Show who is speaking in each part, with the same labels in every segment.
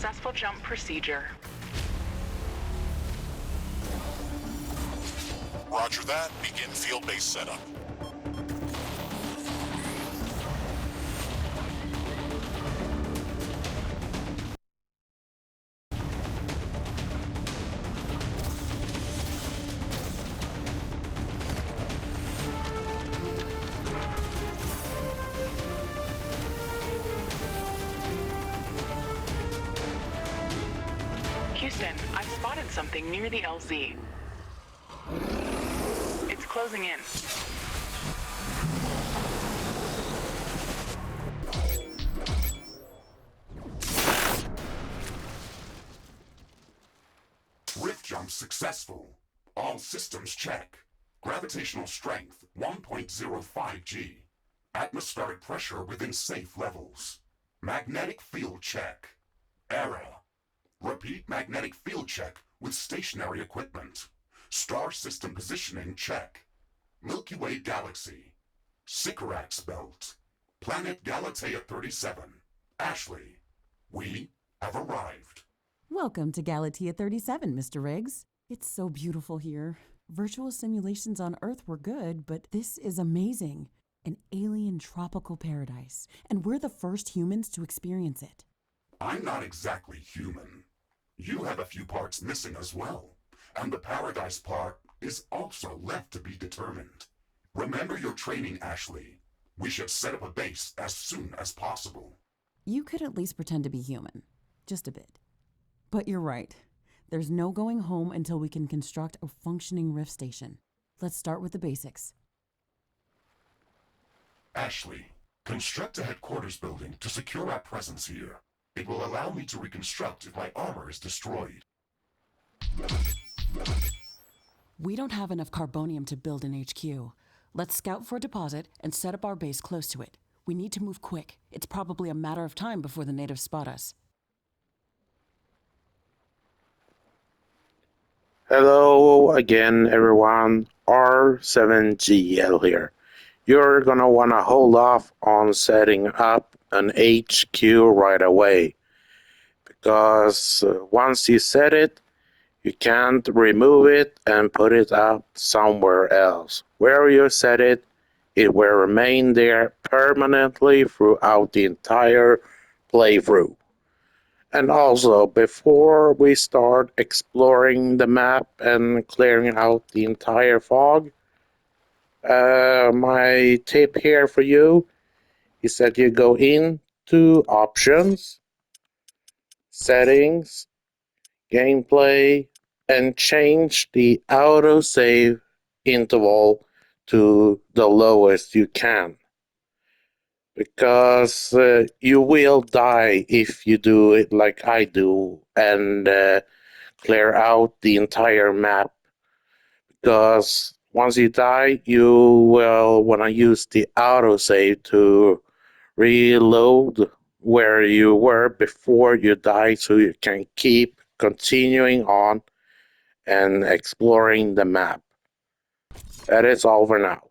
Speaker 1: successful jump procedure.
Speaker 2: Roger that. Begin field-based setup.
Speaker 1: Houston, I've spotted something near the LZ. It's closing in.
Speaker 2: Rift jump successful. All systems check. Gravitational strength 1.05 G. Atmospheric pressure within safe levels. Magnetic field check. Error. Repeat magnetic field check with stationary equipment. Star system positioning check. Milky Way galaxy. Sycorax belt. Planet Galatea 37. Ashley, we have arrived.
Speaker 3: Welcome to Galatea 37, Mr. Riggs. It's so beautiful here. Virtual simulations on Earth were good, but this is amazing. An alien tropical paradise, and we're the first humans to experience it.
Speaker 2: I'm not exactly human. You have a few parts missing as well, and the paradise part is also left to be determined. Remember your training, Ashley. We should set up a base as soon as possible.
Speaker 3: You could at least pretend to be human. Just a bit. But you're right. There's no going home until we can construct a functioning Rift station. Let's start with the basics.
Speaker 2: Ashley, construct a headquarters building to secure our presence here. It will allow me to reconstruct if my armor is destroyed.
Speaker 3: We don't have enough carbonium to build an HQ. Let's scout for a deposit and set up our base close to it. We need to move quick. It's probably a matter of time before the natives spot us.
Speaker 4: Hello again, everyone. R7GL here. You're gonna wanna hold off on setting up an HQ right away, because once you set it, you can't remove it and put it up somewhere else. Where you set it, it will remain there permanently throughout the entire playthrough. And also, before we start exploring the map and clearing out the entire fog, my tip here for you is that you go into Options, Settings, Gameplay, and change the autosave interval to the lowest you can. Because you will die if you do it like I do and clear out the entire map. Because once you die, you will want to use the autosave to reload where you were before you died, so you can keep continuing on and exploring the map. That is all for now.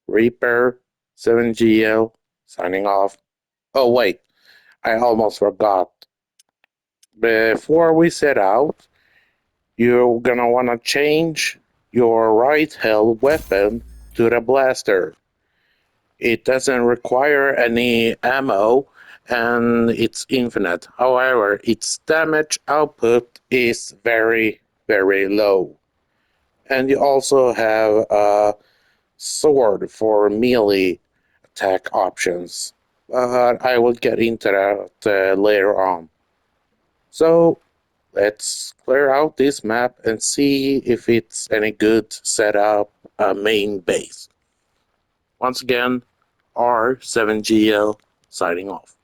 Speaker 4: Reaper 7GL signing off. Oh wait, I almost forgot. Before we set out, you're gonna wanna change your right-held weapon to the blaster. It doesn't require any ammo and it's infinite. However, its damage output is very, very low. And you also have a sword for melee attack options. But I will get into that later on. So let's clear out this map and see if it's any good to set up a main base. Once again, R7GL signing off.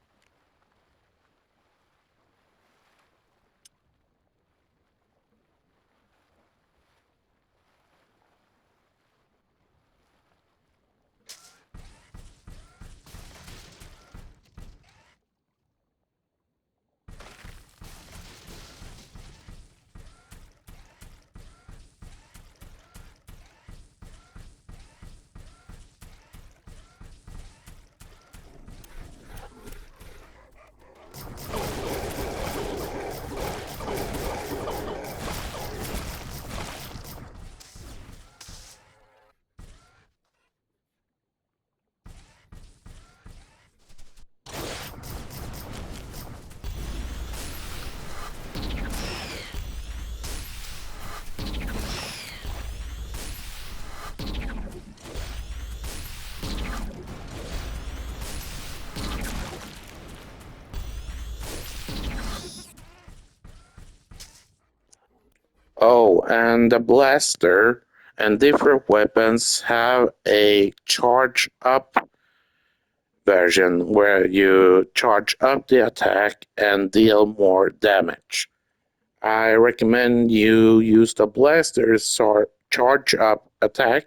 Speaker 4: Oh, and the blaster and different weapons have a charge up version where you charge up the attack and deal more damage. I recommend you use the blaster's charge up attack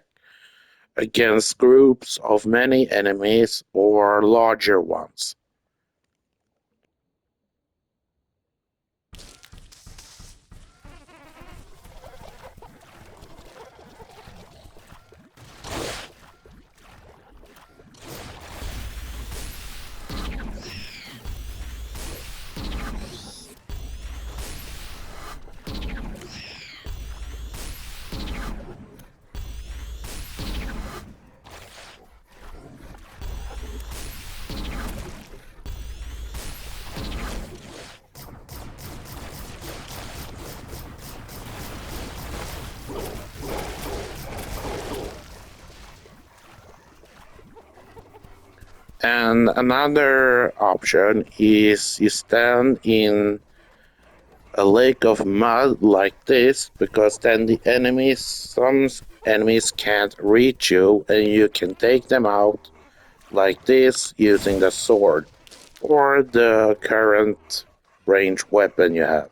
Speaker 4: against groups of many enemies or larger ones. And another option is you stand in a lake of mud like this because then some enemies can't reach you and you can take them out like this using the sword or the current range weapon you have.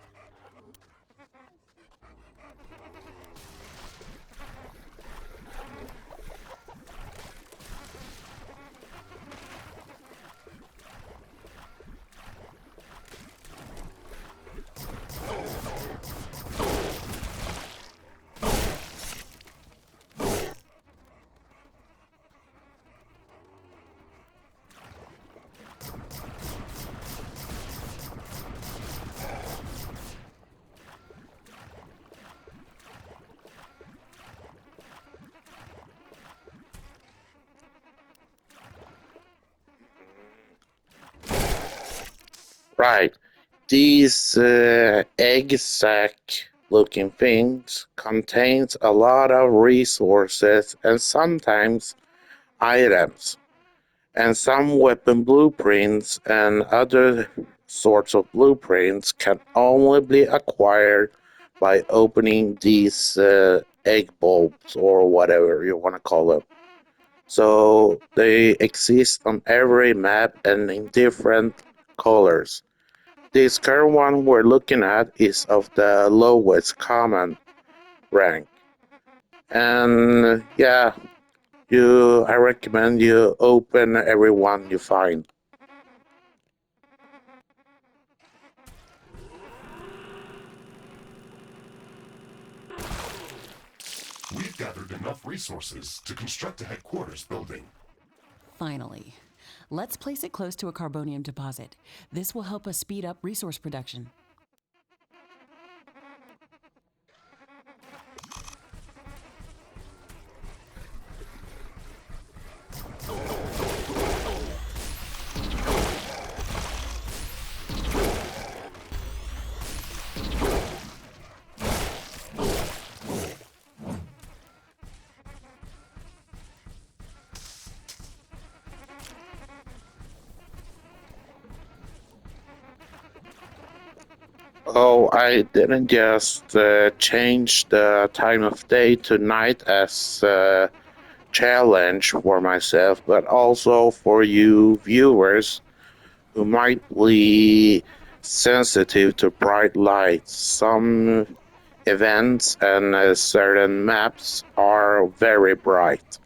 Speaker 4: Right. These egg sac looking things contains a lot of resources and sometimes items and some weapon blueprints and other sorts of blueprints can only be acquired by opening these egg bulbs or whatever you want to call them. So they exist on every map and in different colors. This current one we're looking at is of the lowest common rank. And yeah, I recommend you open every one you find.
Speaker 2: We've gathered enough resources to construct a headquarters building.
Speaker 3: Finally. Let's place it close to a carbonium deposit. This will help us speed up resource production.
Speaker 4: Oh, I didn't just change the time of day to night as a challenge for myself, but also for you viewers who might be sensitive to bright lights. Some events and certain maps are very bright.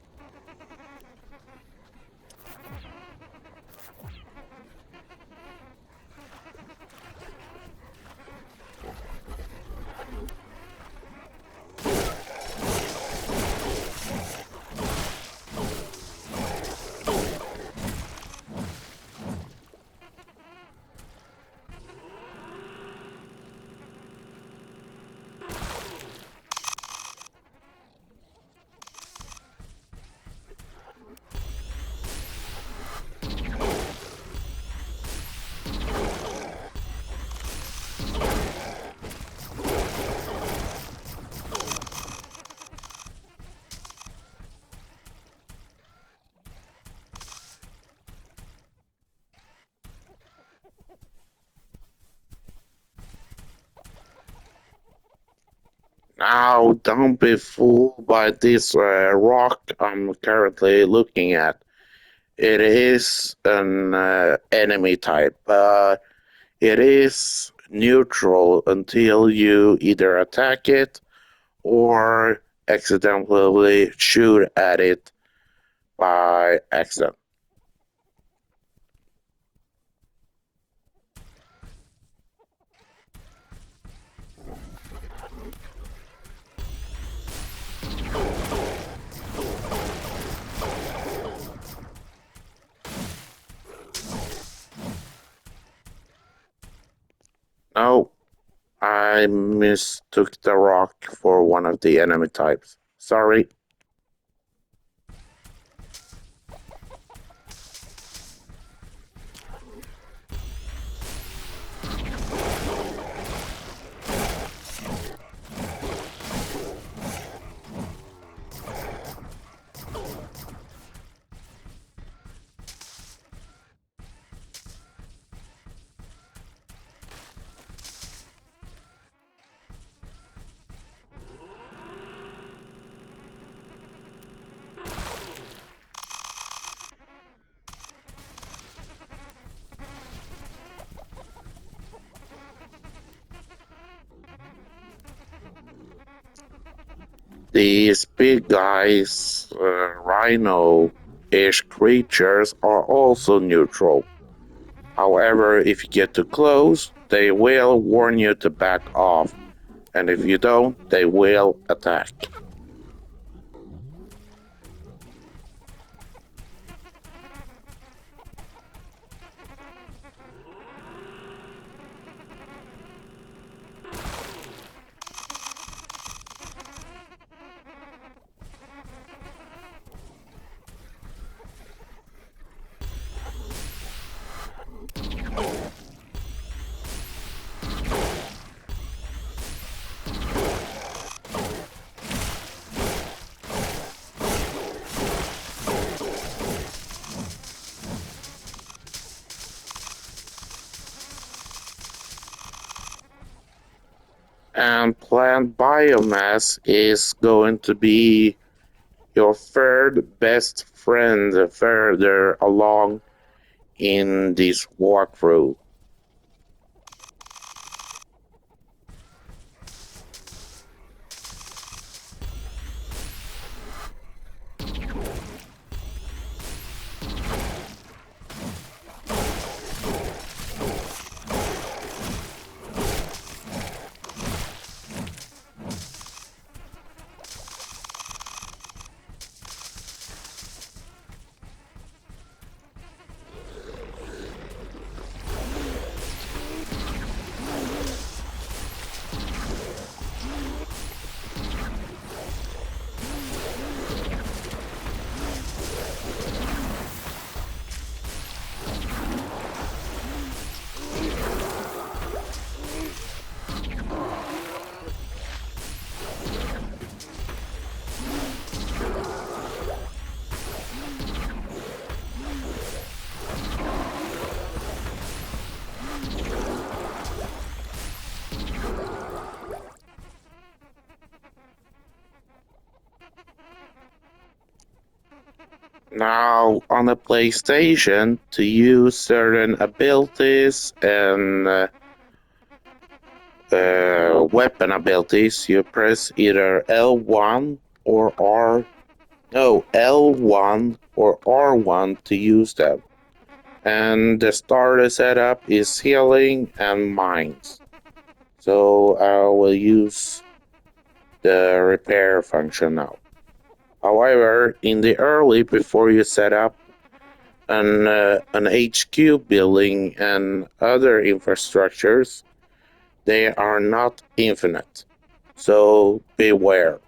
Speaker 4: Now, don't be fooled by this rock I'm currently looking at. It is an enemy type, but it is neutral until you either attack it or accidentally shoot at it by accident. No, I mistook the rock for one of the enemy types. Sorry. These big guys, rhino-ish creatures are also neutral. However, if you get too close, they will warn you to back off, and if you don't, they will attack. And plant biomass is going to be your third best friend further along in this walkthrough. Now, on the PlayStation, to use certain abilities and weapon abilities, you press either L1 or R. No, L1 or R1 to use them. And the starter setup is healing and mines. So I will use the repair function now. However, in the early, before you set up an HQ building and other infrastructures, they are not infinite. So beware.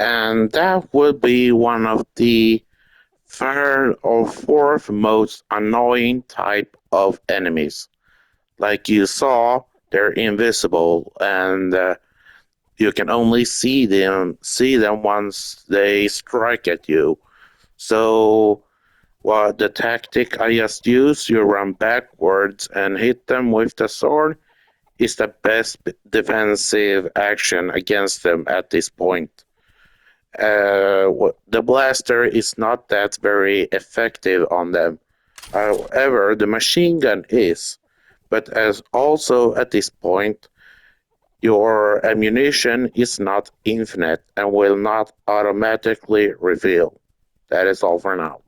Speaker 4: And that would be one of the third or fourth most annoying type of enemies. Like you saw, they're invisible and you can only see them once they strike at you. So what the tactic I just used, you run backwards and hit them with the sword, is the best defensive action against them at this point. The blaster is not that very effective on them. However, the machine gun is. But as also at this point, your ammunition is not infinite and will not automatically refill. That is all for now.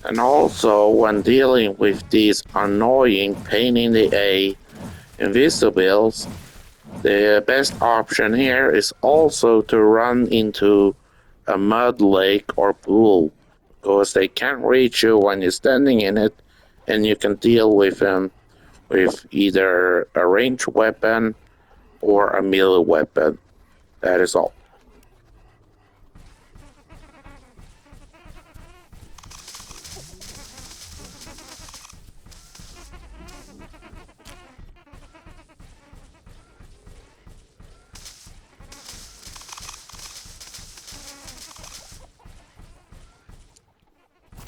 Speaker 4: And also, when dealing with these annoying pain in the A invisibles, the best option here is also to run into a mud lake or pool, because they can't reach you when you're standing in it, and you can deal with them with either a ranged weapon or a melee weapon. That is all.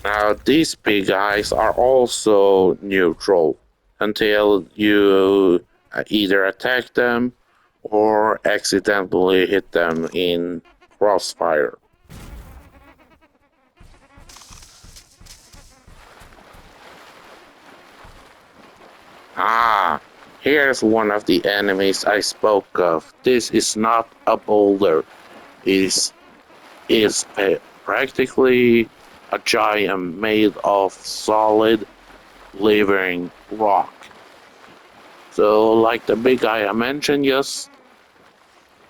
Speaker 4: Now, these big guys are also neutral until you either attack them or accidentally hit them in crossfire. Ah, here's one of the enemies I spoke of. This is not a boulder. It is practically a giant made of solid living rock. So, like the big guy I mentioned, just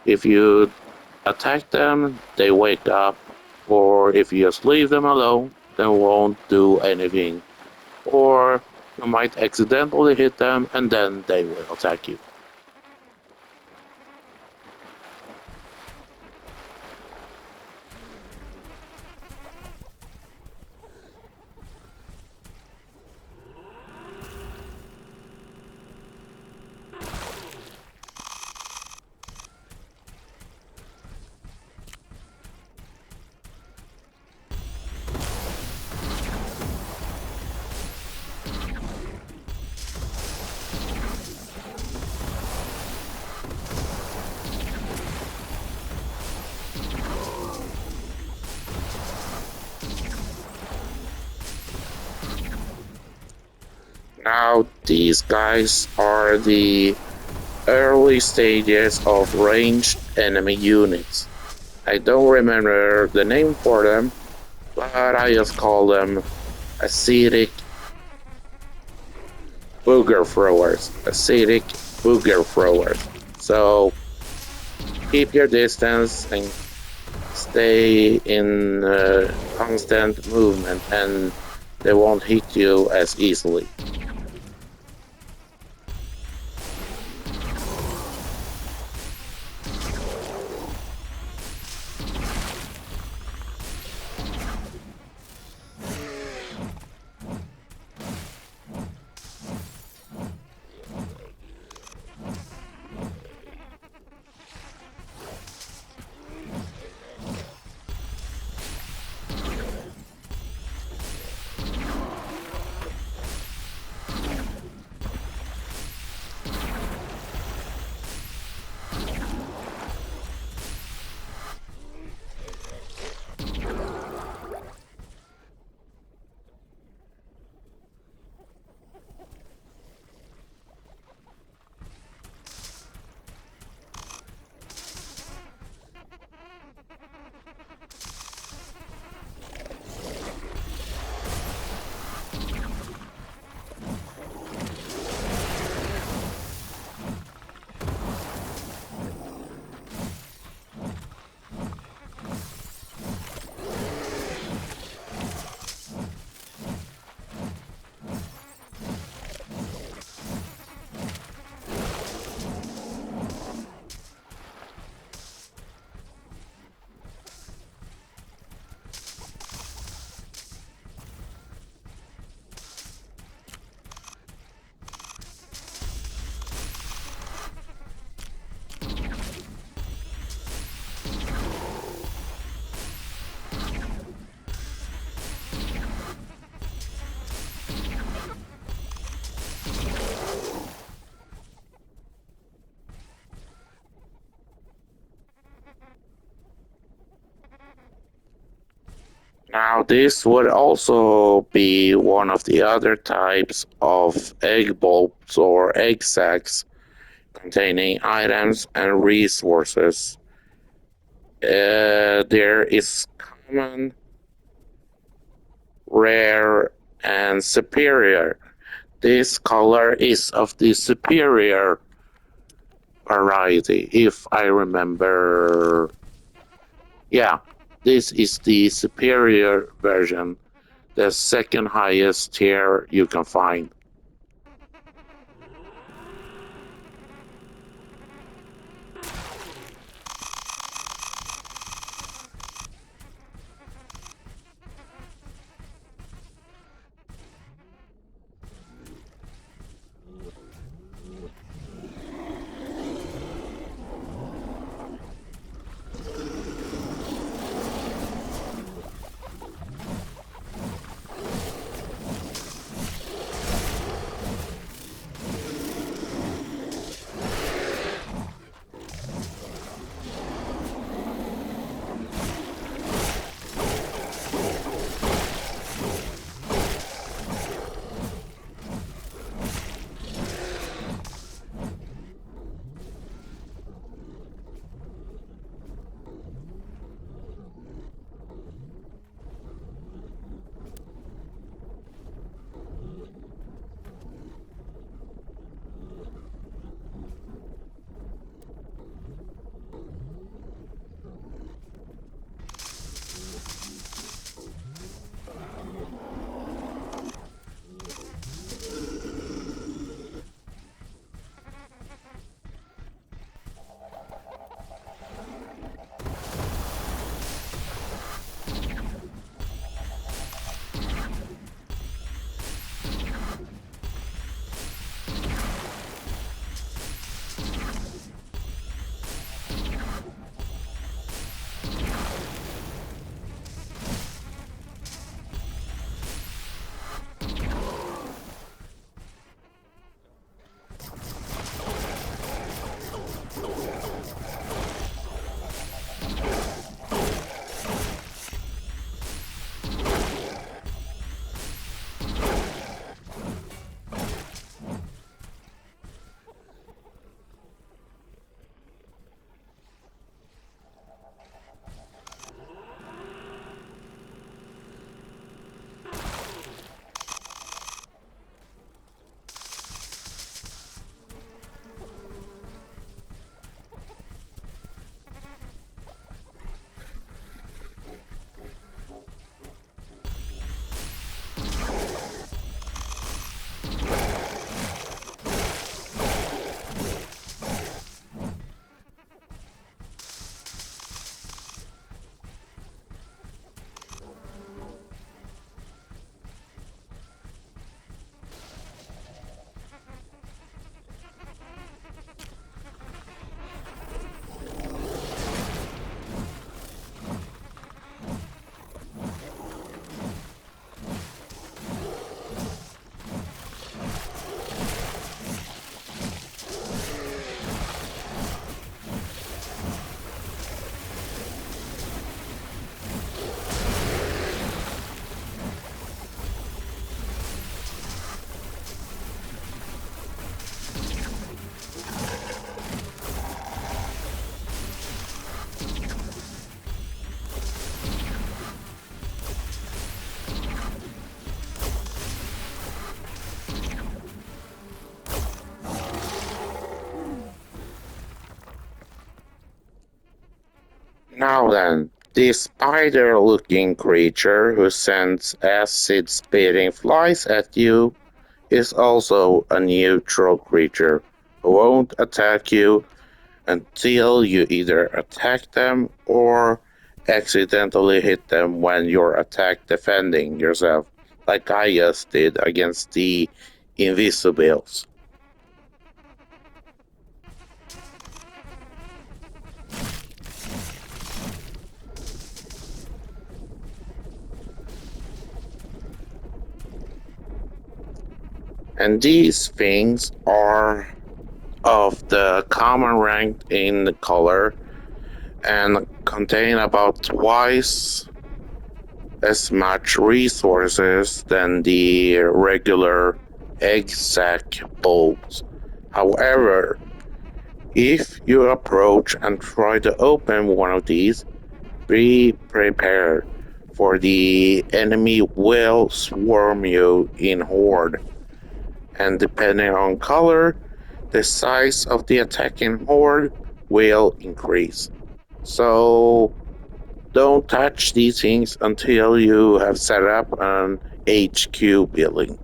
Speaker 4: if you attack them, they wake up, or if you just leave them alone, they won't do anything. Or you might accidentally hit them and then they will attack you. Now, these guys are the early stages of ranged enemy units. I don't remember the name for them, but I just call them acidic booger throwers. Acidic booger throwers. So Keep your distance and stay in constant movement, and they won't hit you as easily. Now, this would also be one of the other types of egg bulbs or egg sacs containing items and resources. There is common, rare, and superior. This color is of the superior variety, if I remember. Yeah, this is the superior version, the second highest tier you can find. Now then, this spider-looking creature who sends acid-spitting flies at you is also a neutral creature who won't attack you until you either attack them or accidentally hit them when you're attack defending yourself, like I just did against the Invisibles. And these things are of the common rank in the color and contain about twice as much resources than the regular egg sac bulbs. However, if you approach and try to open one of these, be prepared, for the enemy will swarm you in horde, and depending on color, the size of the attacking horde will increase. So don't touch these things until you have set up an HQ building.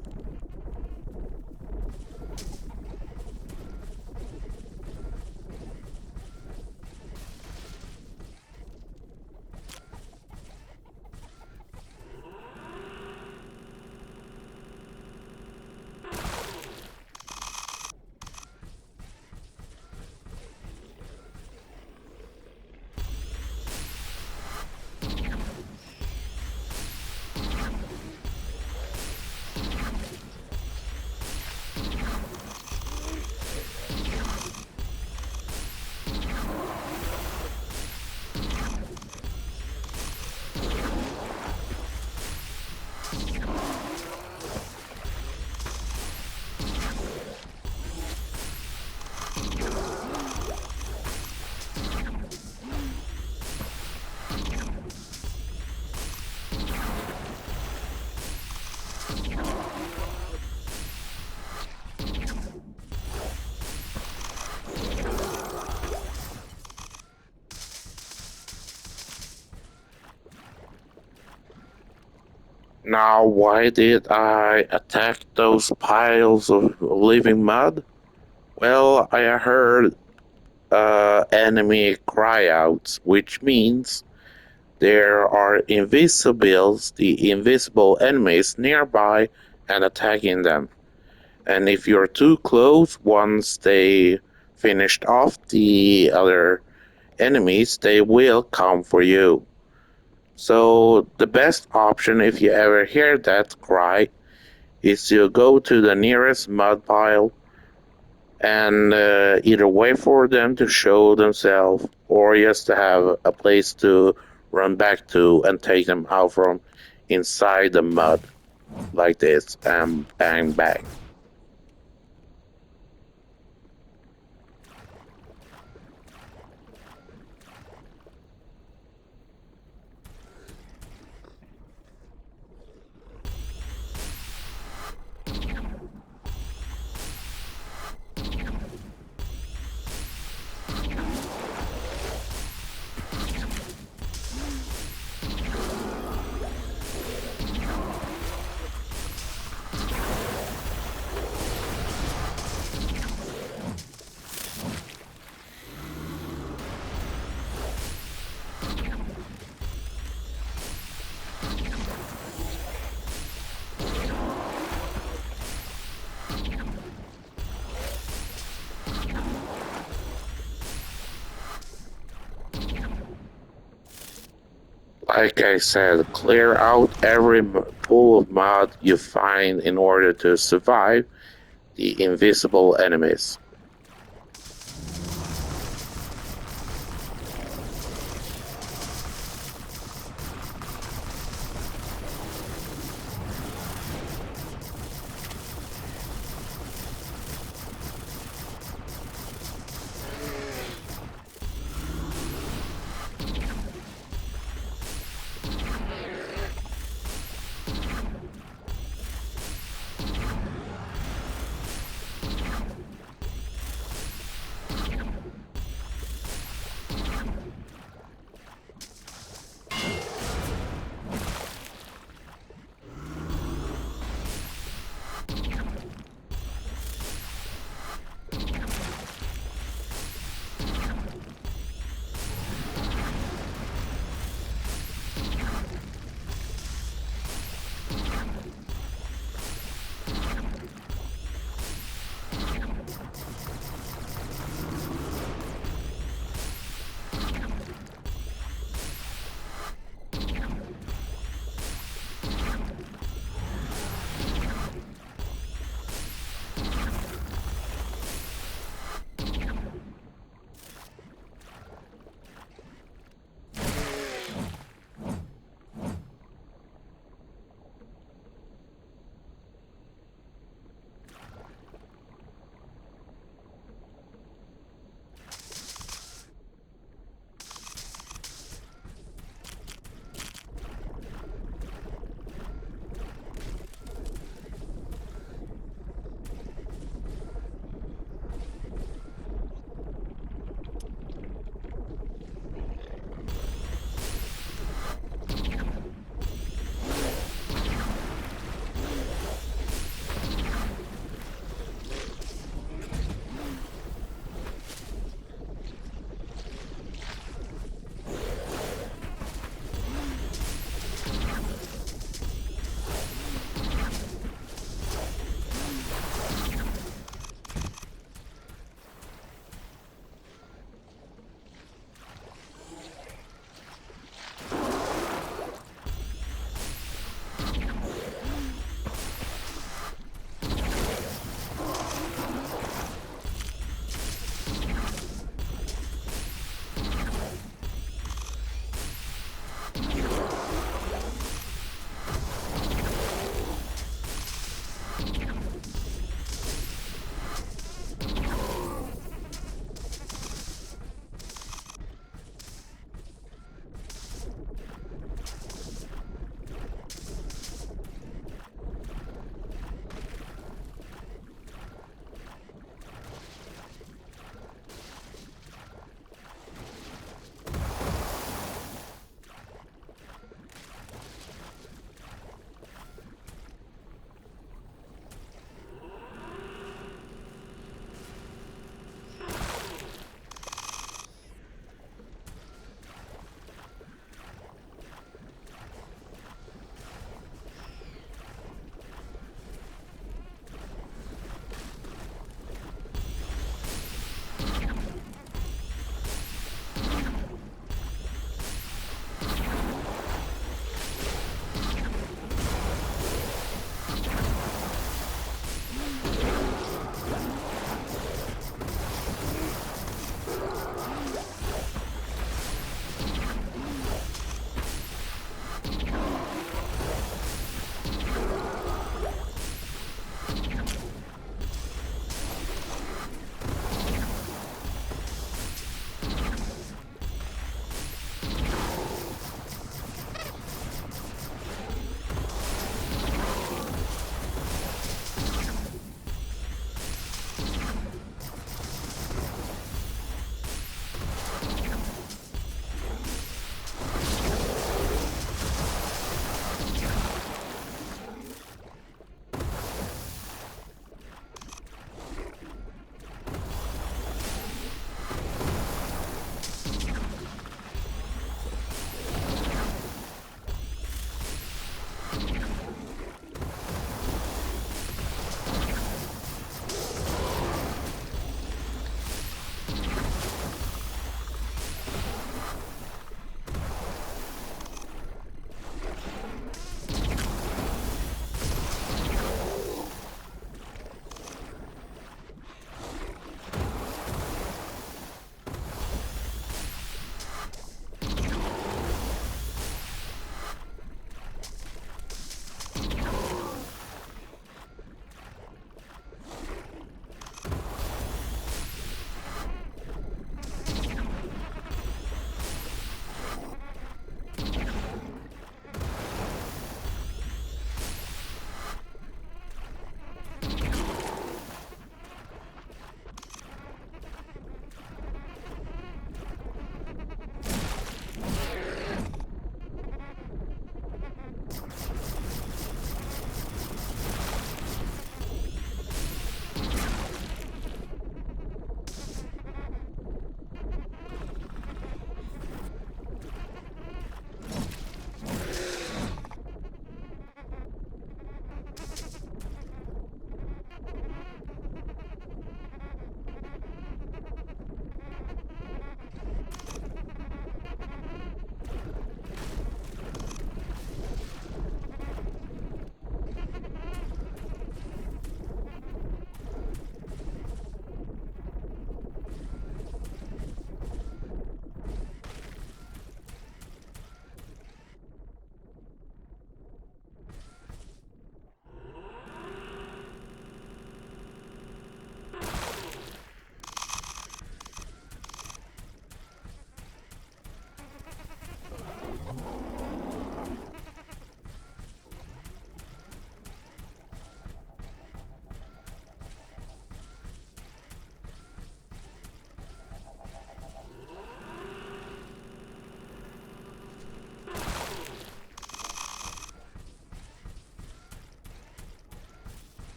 Speaker 4: Now, why did I attack those piles of living mud? Well, I heard enemy cryouts, which means there are invisibles, the invisible enemies nearby and attacking them. And if you're too close, once they finished off the other enemies, they will come for you. So the best option if you ever hear that cry is to go to the nearest mud pile and either wait for them to show themselves or just to have a place to run back to and take them out from inside the mud like this and bang bang. Like I said, clear out every pool of mud you find in order to survive the invisible enemies.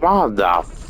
Speaker 4: on, Duff.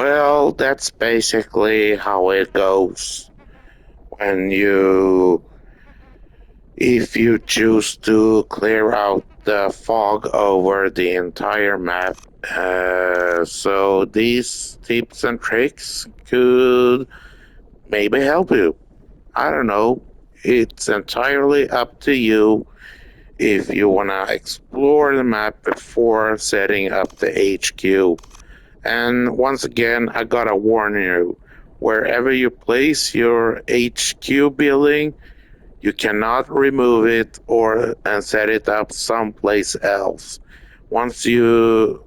Speaker 4: Well, that's basically how it goes. When if you choose to clear out the fog over the entire map, so these tips and tricks could maybe help you. I don't know. It's entirely up to you if you want to explore the map before setting up the HQ. And once again, I gotta warn you, wherever you place your HQ building, you cannot remove it or and set it up someplace else. Once you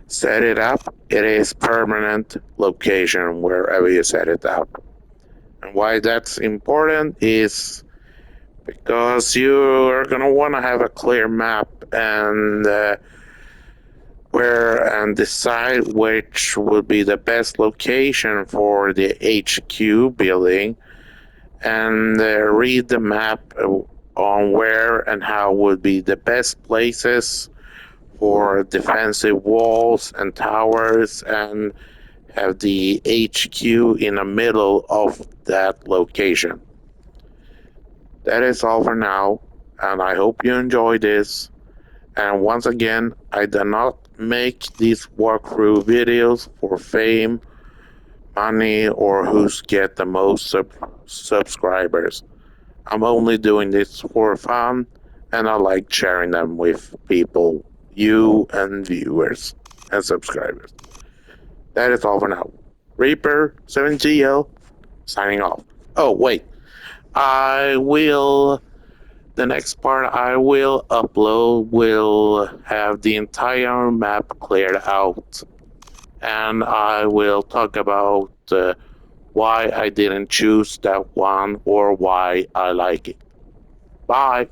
Speaker 4: set it up, it is permanent location wherever you set it up. And why that's important is because you are gonna want to have a clear map and where and decide which would be the best location for the HQ building and read the map on where and how would be the best places for defensive walls and towers and have the HQ in the middle of that location. That is all for now, and I hope you enjoy this. And once again, I do not make these walkthrough videos for fame, money, or who's get the most subscribers. I'm only doing this for fun, and I like sharing them with people, you and viewers and subscribers. That is all for now. Reaper 7GL signing off. Oh, wait. I will. The next part I will upload will have the entire map cleared out, and I will talk about why I didn't choose that one or why I like it. Bye.